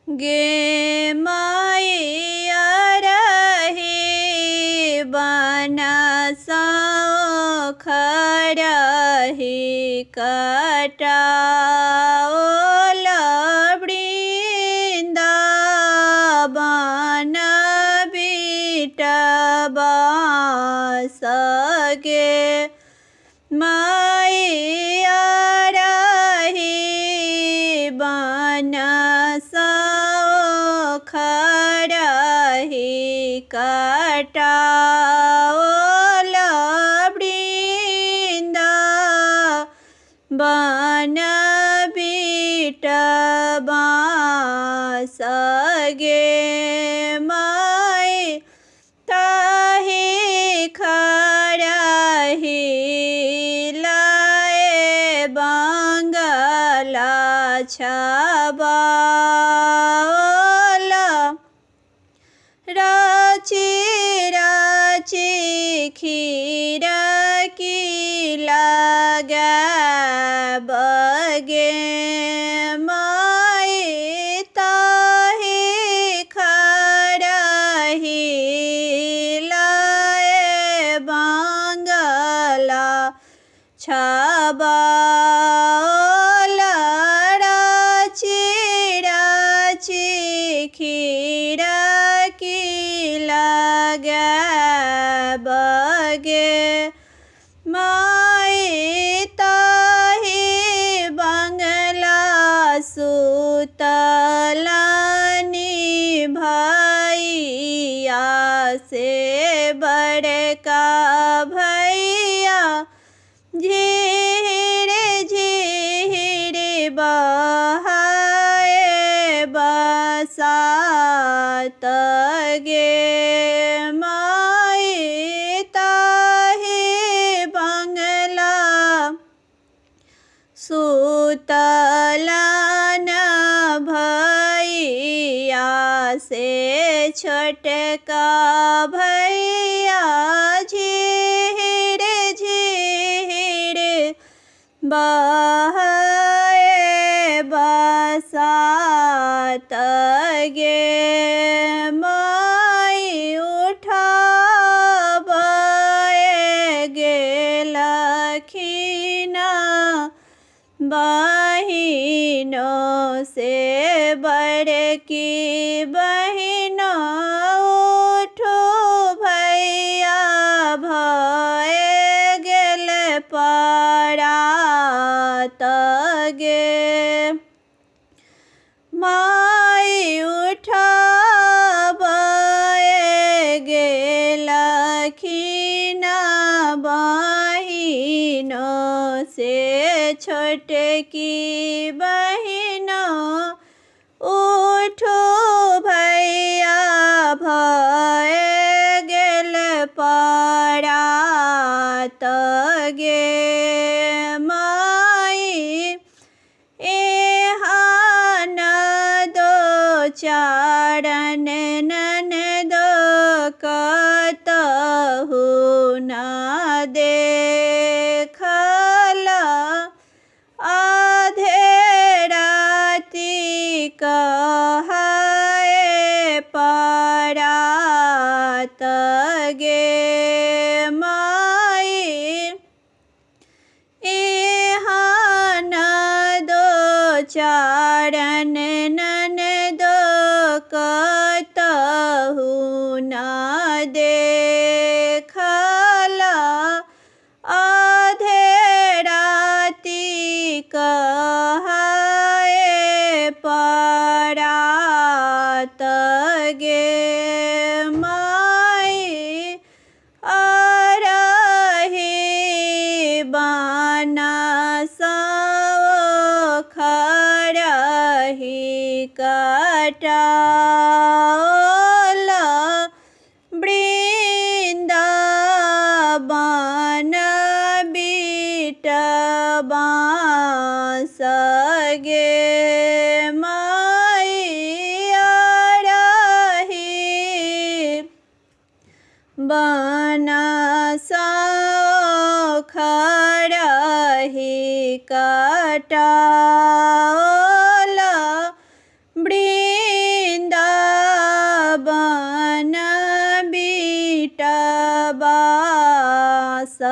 गे मैया रहे बनसा खरही कटाओ वृंदावन बिटबा सगे मैया रहे बनसा खरही कटाओ वृंदावन बिटबा सगे माय ताहे खरही लाए बंगला छबाला राची राची खीर की लगा बगे माय ताहे खरही लाए बंगला छबाला राची राची खीर की लगा बगे माय ताहे बंगला सुतलानी भैया से बड़का भैया झीरे झीरे बहाए बसात गे माय ताहे बंगला सुतलान भैया से छोटका भैया झीरे झीरे बहाए बसात गे माय उठाबे गेलखिना बहिनों से बड़की बहिनों उठो भैया भए गेल परात गे माय उठाबे गेलखिना बहिनों से छोटकी बहिनों उठो भैया भए गेल परात गे माय एहान दो चारण ननदो कतहु न देखला आधे राति कहाए परात गे माय एहान दो चारण ननदो कतहु न देखला आधे राति कहाए परात गे माय रहे बनसा खरही कटाओ वृंदावन बिटबा सगे माय रहे बनसा खरही कटाओ वृंदावन बासगे